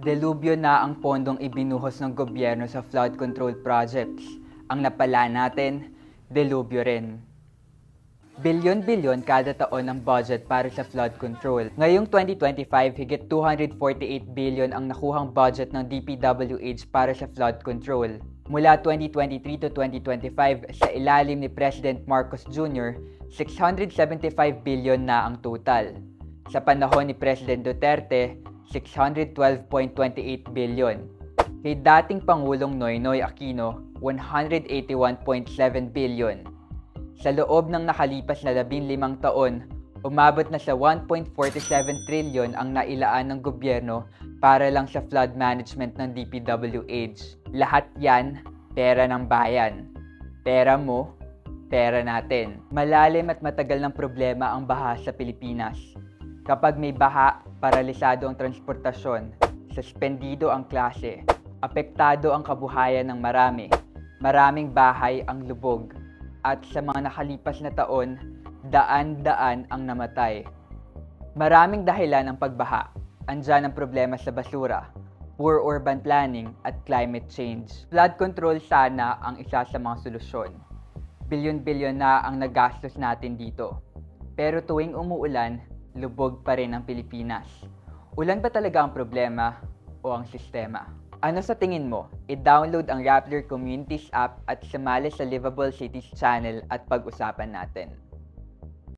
Delubyo na ang pondong ibinuhos ng gobyerno sa flood control projects. Ang napala natin, delubyo rin. Bilyon-bilyon kada taon ang budget para sa flood control. Ngayong 2025, higit 248 billion ang nakuhang budget ng DPWH para sa flood control. Mula 2023 to 2025, sa ilalim ni President Marcos Jr., 675 billion na ang total. Sa panahon ni President Duterte, 612.28 billion. Kay dating Pangulong Noynoy Aquino, 181.7 billion. Sa loob ng nakalipas na 15 taon, umabot na sa 1.47 trillion ang nailaan ng gobyerno para lang sa flood management ng DPWH. Lahat yan, pera ng bayan. Pera mo, pera natin. Malalim at matagal ng problema ang baha sa Pilipinas. Kapag may baha, paralisado ang transportasyon, suspendido ang klase, apektado ang kabuhayan ng marami, maraming bahay ang lubog, at sa mga nakalipas na taon, daan-daan ang namatay. Maraming dahilan ang pagbaha. Andyan ang problema sa basura, poor urban planning at climate change. Flood control sana ang isa sa mga solusyon. Bilyon-bilyon na ang nagastos natin dito. Pero tuwing umuulan, lubog pa rin ang Pilipinas. Ulan ba talaga ang problema o ang sistema? Ano sa tingin mo? I-download ang Rappler Communities app at sumali sa Livable Cities channel at pag-usapan natin.